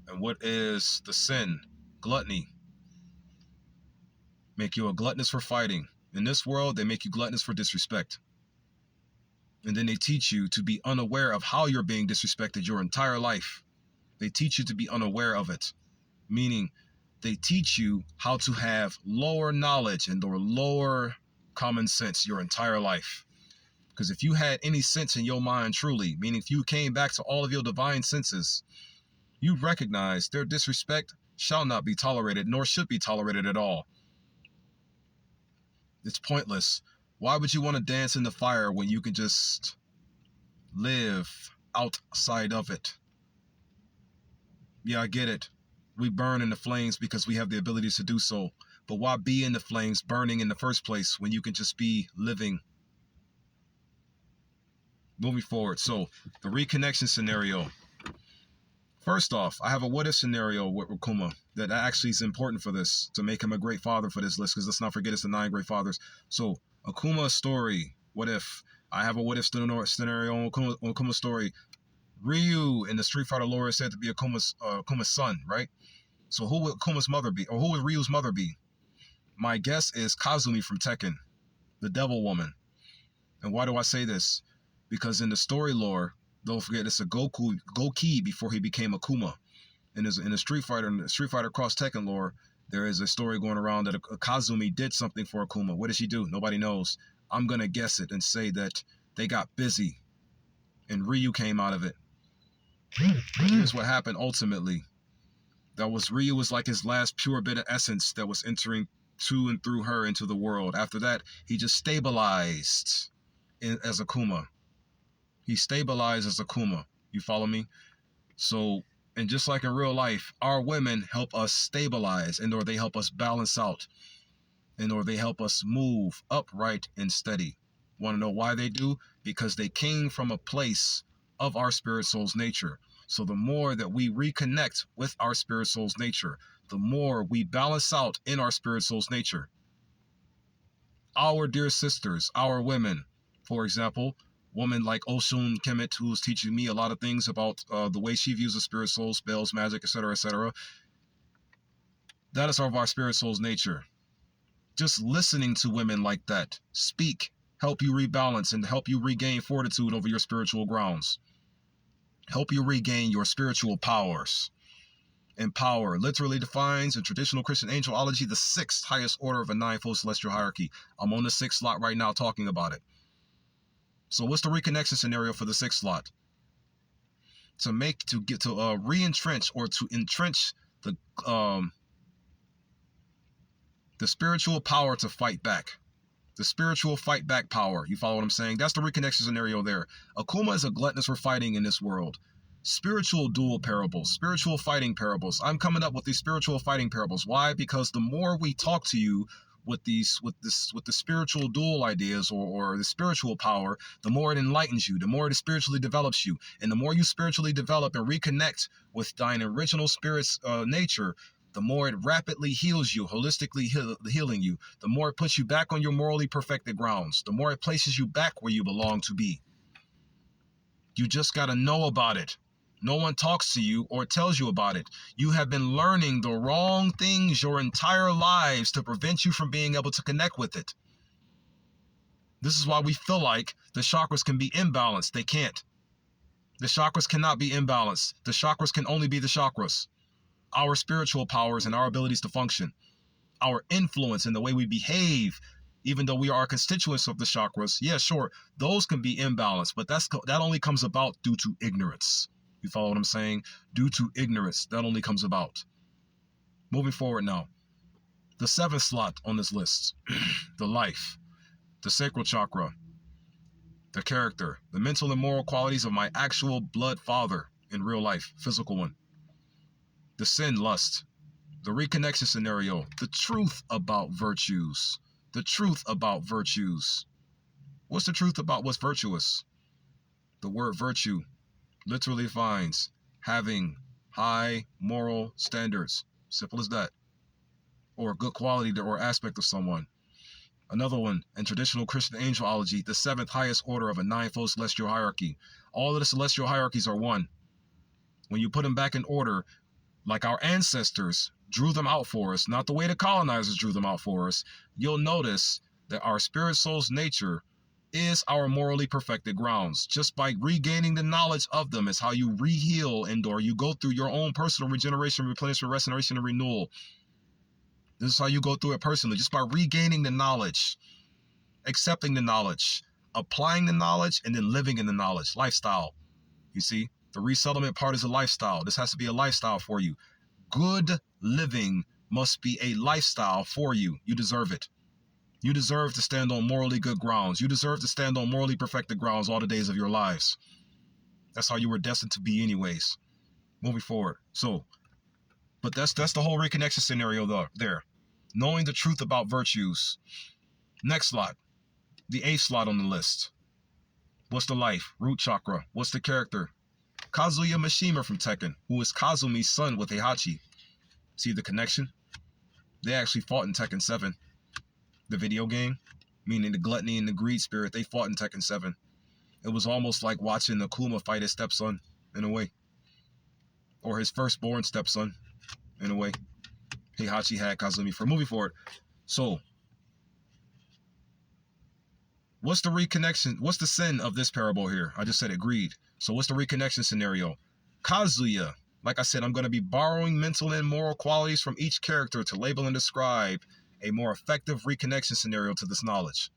And what is the sin? Gluttony. Make you a gluttonous for fighting. In this world, they make you gluttonous for disrespect. And then they teach you to be unaware of how you're being disrespected your entire life. They teach you to be unaware of it. Meaning, they teach you how to have lower knowledge and or lower common sense your entire life. Because if you had any sense in your mind truly, meaning if you came back to all of your divine senses, you recognize their disrespect shall not be tolerated, nor should be tolerated at all. It's pointless. Why would you want to dance in the fire when you can just live outside of it? Yeah, I get it. We burn in the flames because we have the abilities to do so. But why be in the flames burning in the first place when you can just be living? Moving forward. So the reconnection scenario. First off, I have a what if scenario with Akuma that actually is important for this, to make him a great father for this list, because let's not forget it's the 9 great fathers. So Akuma's story, what if? I have a what if scenario on Akuma's story. Ryu in the Street Fighter lore is said to be Akuma's son, right? So who would Akuma's mother be? Or who would Ryu's mother be? My guess is Kazumi from Tekken, the devil woman. And why do I say this? Because in the story lore, don't forget it's a Goki before he became Akuma. And in the Street Fighter Cross Tekken lore, there is a story going around that a Kazumi did something for Akuma. What did she do? Nobody knows. I'm going to guess it and say that they got busy and Ryu came out of it. But here's what happened ultimately. Ryu was like his last pure bit of essence that was entering to and through her into the world. After that, he just stabilized as Akuma. He stabilized as Akuma. You follow me? So, and just like in real life, our women help us stabilize, and or they help us balance out, and or they help us move upright and steady. Want to know why they do? Because they came from a place of our spirit soul's nature. So the more that we reconnect with our spirit soul's nature, the more we balance out in our spirit soul's nature. Our dear sisters, our women, for example, woman like Oshun Kemet, who's teaching me a lot of things about the way she views the spirit soul, spells, magic, etc., etc. That is of our spirit soul's nature. Just listening to women like that speak, help you rebalance and help you regain fortitude over your spiritual grounds. Help you regain your spiritual powers. And power literally defines in traditional Christian angelology the 6th highest order of a 9-fold celestial hierarchy. I'm on the 6th slot right now talking about it. So what's the reconnection scenario for the 6th slot? To re-entrench or to entrench the spiritual power to fight back. The spiritual fight back power. You follow what I'm saying? That's the reconnection scenario there. Akuma is a gluttonous for fighting in this world. Spiritual dual parables, spiritual fighting parables. I'm coming up with these spiritual fighting parables. Why? Because the more we talk to you with the spiritual dual ideas or the spiritual power, the more it enlightens you, the more it spiritually develops you. And the more you spiritually develop and reconnect with thine original spirit's nature, the more it rapidly heals you, holistically healing you, the more it puts you back on your morally perfected grounds, the more it places you back where you belong to be. You just got to know about it. No one talks to you or tells you about it. You have been learning the wrong things your entire lives to prevent you from being able to connect with it. This is why we feel like the chakras can be imbalanced. They can't. The chakras cannot be imbalanced. The chakras can only be the chakras. Our spiritual powers and our abilities to function, our influence in the way we behave, even though we are constituents of the chakras, yeah, sure, those can be imbalanced, but that only comes about due to ignorance. You follow what I'm saying? Due to ignorance, that only comes about. Moving forward now, the 7th slot on this list, the life, the sacral chakra, the character, the mental and moral qualities of my actual blood father in real life, physical one. The sin, lust, the reconnection scenario, the truth about virtues, the truth about virtues. What's the truth about what's virtuous? The word virtue literally defines having high moral standards. Simple as that. Or a good quality or aspect of someone. Another one, in traditional Christian angelology, the 7th highest order of a 9-fold celestial hierarchy. All of the celestial hierarchies are one. When you put them back in order, like our ancestors drew them out for us, not the way the colonizers drew them out for us, you'll notice that our spirit soul's nature is our morally perfected grounds. Just by regaining the knowledge of them is how you re-heal and or you go through your own personal regeneration, replenishment, restoration, and renewal. This is how you go through it personally, just by regaining the knowledge, accepting the knowledge, applying the knowledge, and then living in the knowledge. Lifestyle. You see? The resettlement part is a lifestyle. This has to be a lifestyle for you. Good living must be a lifestyle for you. You deserve it. You deserve to stand on morally good grounds. You deserve to stand on morally perfected grounds all the days of your lives. That's how you were destined to be anyways. Moving forward. So, but that's the whole reconnection scenario there. Knowing the truth about virtues. Next slot, the 8th slot on the list. What's the life? Root chakra. What's the character? Kazuya Mishima from Tekken, who is Kazumi's son with Heihachi. See the connection? They actually fought in Tekken 7. The video game, meaning the gluttony and the greed spirit, they fought in Tekken 7. It was almost like watching Akuma fight his stepson, in a way. Or his firstborn stepson, in a way. Heihachi had Kazumi for movie for it. So, what's the reconnection? What's the sin of this parable here? I just said it, greed. So what's the reconnection scenario? Kazuya. Like I said, I'm going to be borrowing mental and moral qualities from each character to label and describe a more effective reconnection scenario to this knowledge.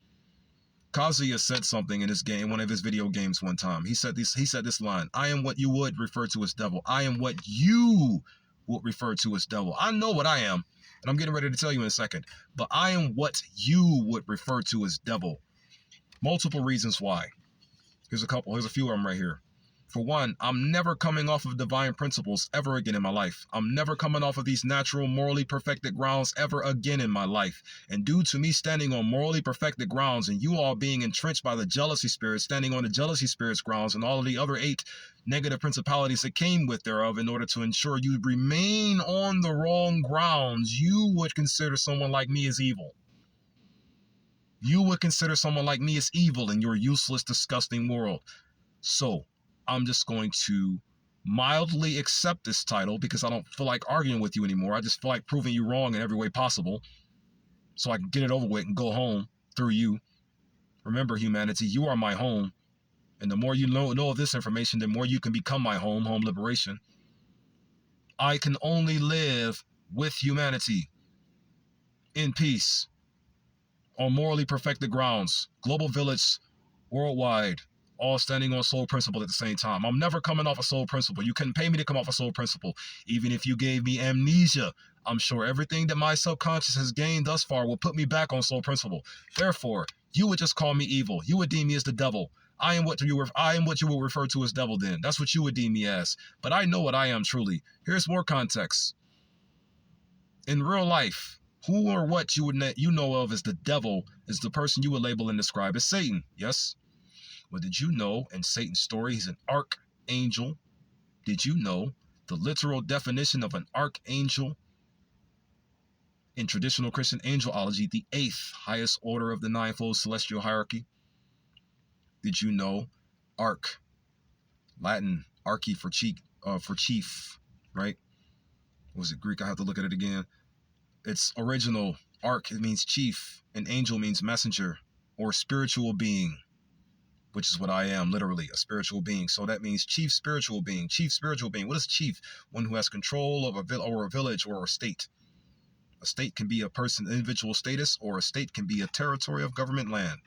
Kazuya said something in his game, one of his video games one time. He said this line, I am what you would refer to as devil. I am what you would refer to as devil. I know what I am, and I'm getting ready to tell you in a second, but I am what you would refer to as devil. Multiple reasons why. Here's a few of them right here. For one, I'm never coming off of divine principles ever again in my life. I'm never coming off of these natural, morally perfected grounds ever again in my life. And due to me standing on morally perfected grounds and you all being entrenched by the jealousy spirit, standing on the jealousy spirit's grounds and all of the other 8 negative principalities that came with thereof in order to ensure you remain on the wrong grounds, you would consider someone like me as evil. You would consider someone like me as evil in your useless, disgusting world. So, I'm just going to mildly accept this title because I don't feel like arguing with you anymore. I just feel like proving you wrong in every way possible so I can get it over with and go home through you. Remember, humanity, you are my home. And the more you know of this information, the more you can become my home liberation. I can only live with humanity in peace on morally perfected grounds, global village, worldwide, all standing on soul principle at the same time. I'm never coming off a soul principle. You couldn't pay me to come off a soul principle. Even if you gave me amnesia, I'm sure everything that my subconscious has gained thus far will put me back on soul principle. Therefore, you would just call me evil. You would deem me as the devil. I am what you will refer to as devil then. That's what you would deem me as. But I know what I am truly. Here's more context. In real life, who or what you know of as the devil is the person you would label and describe as Satan. Yes? Well, did you know in Satan's story he's an archangel? Did you know the literal definition of an archangel in traditional Christian angelology, the 8th highest order of the ninefold celestial hierarchy? Did you know arch, Latin archi for chief, right? Was it Greek? I have to look at it again. Its original arch, it means chief, and angel means messenger or spiritual being, which is what I am, literally, a spiritual being. So that means chief spiritual being. Chief spiritual being. What is chief? One who has control of a village or a state. A state can be a person's individual status, or a state can be a territory of government land.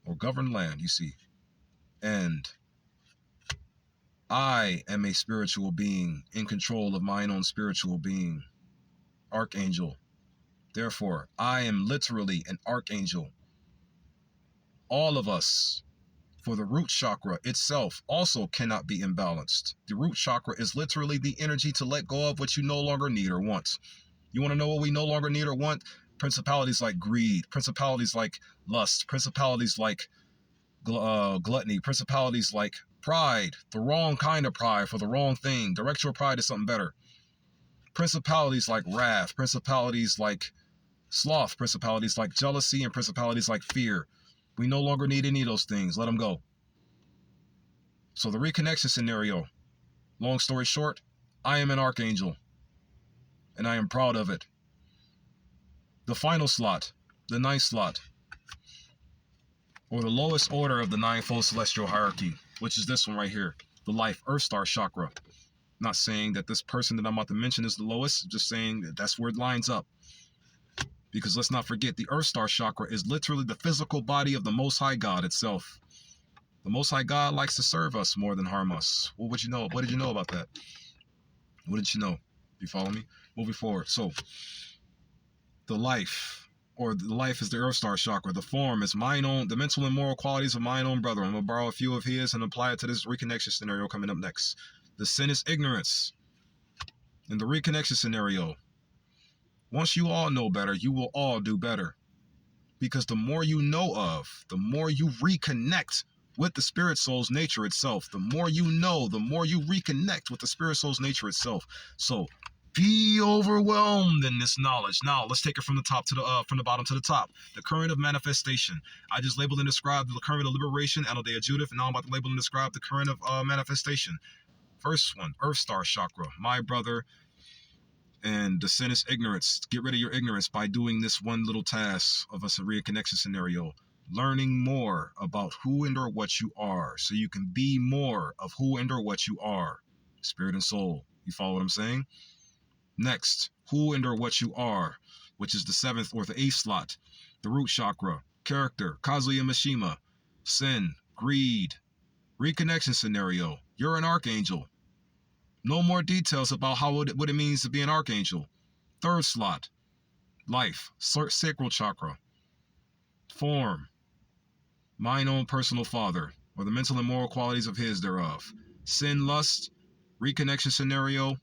Or governed land, you see. And I am a spiritual being in control of mine own spiritual being. Archangel. Therefore, I am literally an archangel. All of us, for the root chakra itself, also cannot be imbalanced. The root chakra is literally the energy to let go of what you no longer need or want. You want to know what we no longer need or want? Principalities like greed, principalities like lust, principalities like gluttony, principalities like pride, the wrong kind of pride for the wrong thing. Direct your pride to something better. Principalities like wrath, principalities like sloth, principalities like jealousy, and principalities like fear. We no longer need any of those things. Let them go. So the reconnection scenario, long story short, I am an archangel, and I am proud of it. The final slot, the 9th slot, or the lowest order of the ninefold celestial hierarchy, which is this one right here, the life Earth Star chakra. I'm not saying that this person that I'm about to mention is the lowest, just saying that that's where it lines up. Because let's not forget, the Earth Star chakra is literally the physical body of the Most High God itself. The Most High God likes to serve us more than harm us. What would you know? What did you know about that? What did you know? You follow me? Moving forward. So, the life, or the life is the Earth Star chakra. The form is mine own, the mental and moral qualities of mine own brother. I'm going to borrow a few of his and apply it to this reconnection scenario coming up next. The sin is ignorance. In the reconnection scenario, Once you all know better, you will all do better. Because the more you know of, the more you reconnect with the spirit soul's nature itself. The more you know, the more you reconnect with the spirit soul's nature itself. So be overwhelmed in this knowledge. Now let's take it from the top to the from the bottom to the top. The current of manifestation. I just labeled and described the current of liberation, Anodea Judith, and now I'm about to label and describe the current of manifestation. First one, Earth Star Chakra. My brother, and the sin is ignorance. Get rid of your ignorance by doing this one little task of a Saria connection scenario. Learning more about who and or what you are, so you can be more of who and or what you are. Spirit and soul. You follow what I'm saying? Next, who and or what you are, which is the 7th or the 8th slot. The root chakra. Character. Kazuya Mishima. Sin. Greed. Reconnection scenario. You're an archangel. No more details about what it means to be an archangel. 3rd slot. Life. Sacral chakra. Form. Mine own personal father, or the mental and moral qualities of his thereof. Sin, lust. Reconnection scenario.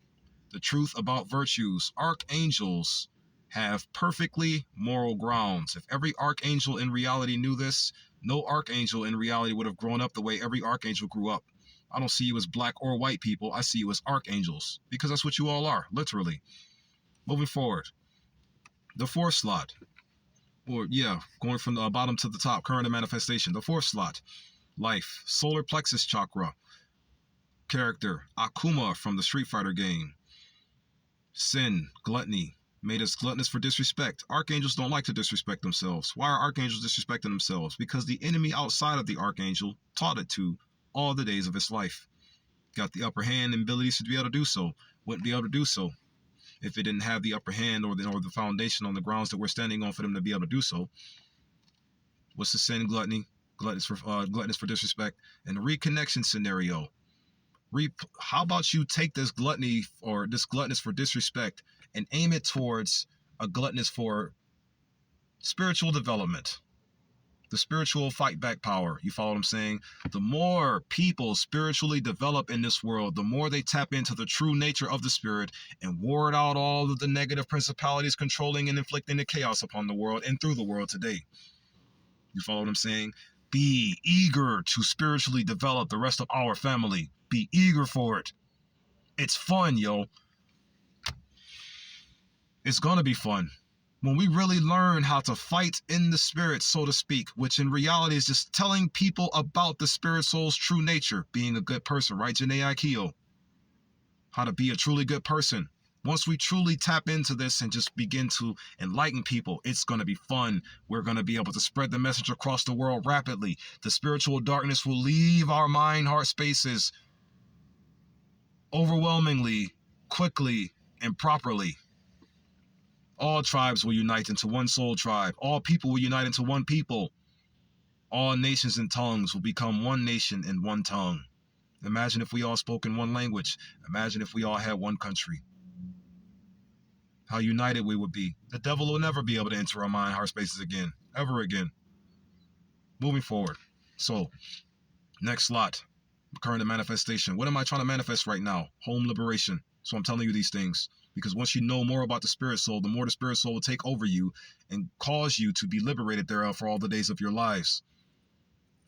The truth about virtues. Archangels have perfectly moral grounds. If every archangel in reality knew this, no archangel in reality would have grown up the way every archangel grew up. I don't see you as black or white people. I see you as archangels, because that's what you all are, literally. Moving forward. The 4th slot. Or, yeah, going from the bottom to the top, current of manifestation. The 4th slot. Life. Solar plexus chakra. Character. Akuma from the Street Fighter game. Sin. Gluttony. Made us gluttonous for disrespect. Archangels don't like to disrespect themselves. Why are archangels disrespecting themselves? Because the enemy outside of the archangel taught it to all the days of its life. Got the upper hand and abilities to be able to do so. Wouldn't be able to do so if it didn't have the upper hand or the foundation on the grounds that we're standing on for them to be able to do so. What's the sin? Gluttony. Gluttonous for disrespect. And the reconnection scenario. How about you take this gluttony or this gluttonous for disrespect and aim it towards a gluttonous for spiritual development? The spiritual fight back power. You follow what I'm saying? The more people spiritually develop in this world, the more they tap into the true nature of the spirit and ward out all of the negative principalities controlling and inflicting the chaos upon the world and through the world today. You follow what I'm saying? Be eager to spiritually develop the rest of our family. Be eager for it. It's fun, yo. It's gonna be fun. When we really learn how to fight in the spirit, so to speak, which in reality is just telling people about the spirit soul's true nature, being a good person, right, Janae Aikio? How to be a truly good person. Once we truly tap into this and just begin to enlighten people, it's going to be fun. We're going to be able to spread the message across the world rapidly. The spiritual darkness will leave our mind, heart spaces overwhelmingly, quickly, and properly. All tribes will unite into one soul tribe. All people will unite into one people. All nations and tongues will become one nation and one tongue. Imagine if we all spoke in one language. Imagine if we all had one country. How united we would be. The devil will never be able to enter our mind, heart spaces again. Ever again. Moving forward. So, next slot. Current manifestation. What am I trying to manifest right now? Home liberation. So I'm telling you these things. Because once you know more about the spirit soul, the more the spirit soul will take over you and cause you to be liberated thereof for all the days of your lives.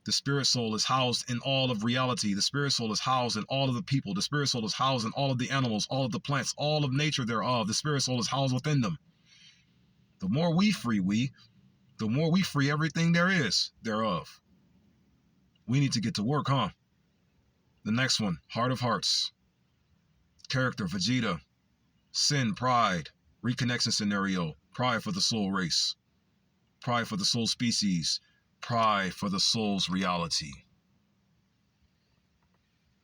The spirit soul is housed in all of reality. The spirit soul is housed in all of the people. The spirit soul is housed in all of the animals, all of the plants, all of nature thereof. The spirit soul is housed within them. The more we free the more we free everything there is thereof. We need to get to work, huh? The next one, Heart of Hearts. Character, Vegeta. Sin, pride. Reconnection scenario. Pride for the soul race. Pride for the soul species. Pride for the soul's reality.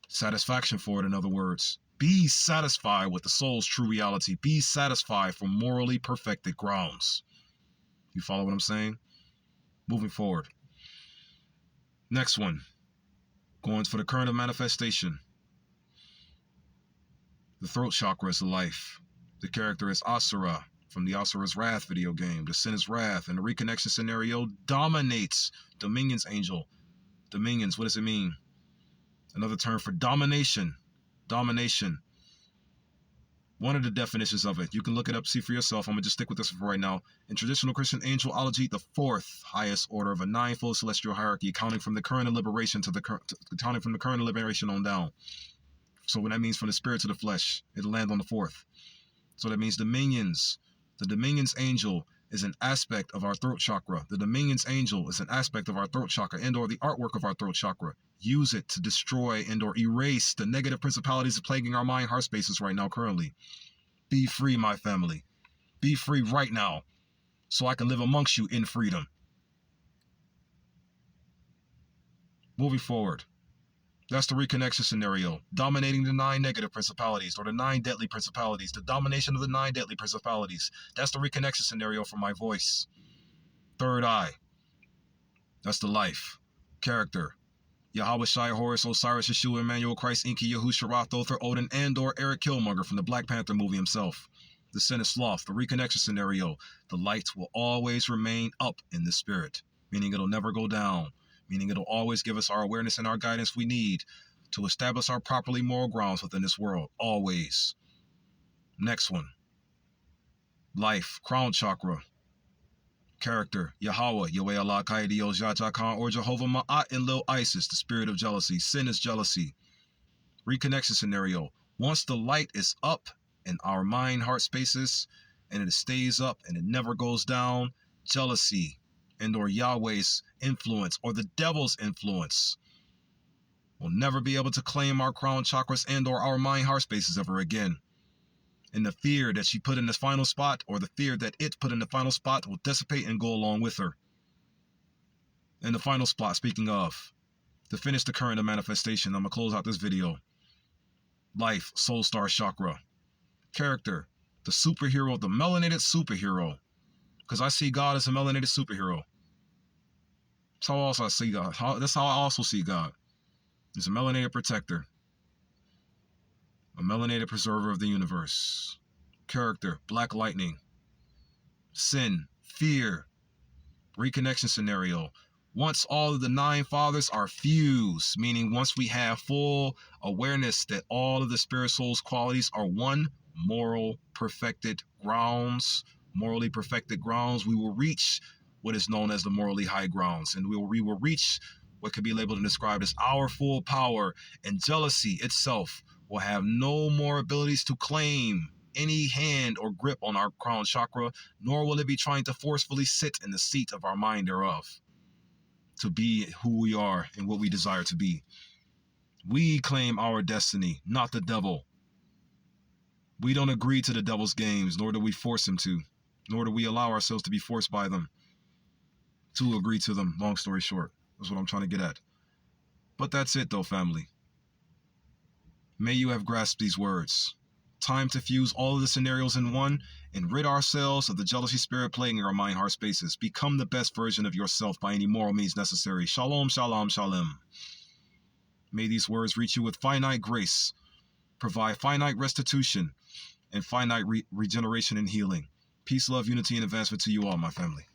Satisfaction for it, in other words. Be satisfied with the soul's true reality. Be satisfied for morally perfected grounds. You follow what I'm saying? Moving forward. Next one. Going for the current of manifestation. The throat chakra is the life. The character is Asura from the Asura's Wrath video game. The sin is wrath, and the reconnection scenario dominates. Dominion's angel. Dominions, what does it mean? Another term for domination. Domination. One of the definitions of it, you can look it up, see for yourself. I'm going to just stick with this for right now. In traditional Christian angelology, the fourth highest order of a ninefold celestial hierarchy, counting from the current liberation counting from the current liberation on down. So when that means from the spirit to the flesh, it'll land on the fourth. So that means dominions. The dominions angel is an aspect of our throat chakra. The dominions angel is an aspect of our throat chakra and or the artwork of our throat chakra. Use it to destroy and or erase the negative principalities plaguing our mind heart spaces right now currently. Be free, my family. Be free right now so I can live amongst you in freedom. Moving forward. That's the reconnection scenario. Dominating the 9 negative principalities or the 9 deadly principalities. The domination of the 9 deadly principalities. That's the reconnection scenario for my voice. Third eye. That's the life. Character. Yahweh Shai, Horus, Osiris, Yeshua, Emmanuel, Christ, Enki, Yahushua, Rothother, Odin, and or Eric Killmonger from the Black Panther movie himself. The sin of sloth. The reconnection scenario. The light will always remain up in the spirit. Meaning it'll never go down. Meaning it'll always give us our awareness and our guidance we need to establish our properly moral grounds within this world. Always. Next one. Life, crown chakra. Character, Yahweh, Yahweh Allah, Kaidio, Jaja Khan, or Jehovah Ma'at and Lil Isis, the spirit of jealousy. Sin is jealousy. Reconnection scenario. Once the light is up in our mind heart spaces and it stays up and it never goes down, jealousy and or Yahweh's influence or the devil's influence will never be able to claim our crown chakras and or our mind heart spaces ever again. And the fear that she put in this final spot or the fear that it put in the final spot will dissipate and go along with her. And the final spot, speaking of, to finish the current of manifestation, I'm going to close out this video. Life, soul star chakra. Character, the superhero, the melanated superhero. Because I see God as a melanated superhero. That's how also I see God. That's how I also see God. He's a melanated protector. A melanated preserver of the universe. Character, black lightning. Sin, fear. Reconnection scenario. Once all of the 9 fathers are fused, meaning once we have full awareness that all of the spirit soul's qualities are one morally perfected grounds, we will reach what is known as the morally high grounds, and we will reach what could be labeled and described as our full power, and jealousy itself will have no more abilities to claim any hand or grip on our crown chakra, nor will it be trying to forcefully sit in the seat of our mind thereof to be who we are and what we desire to be. We claim our destiny, not the devil. We don't agree to the devil's games, nor do we force him to, nor do we allow ourselves to be forced by them to agree to them. Long story short, that's what I'm trying to get at. But that's it though, family. May you have grasped these words. Time to fuse all of the scenarios in one and rid ourselves of the jealousy spirit plaguing our mind heart spaces. Become the best version of yourself by any moral means necessary. Shalom, shalom, shalom. May these words reach you with finite grace, provide finite restitution, and finite regeneration and healing. Peace, love, unity, and advancement to you all, my family.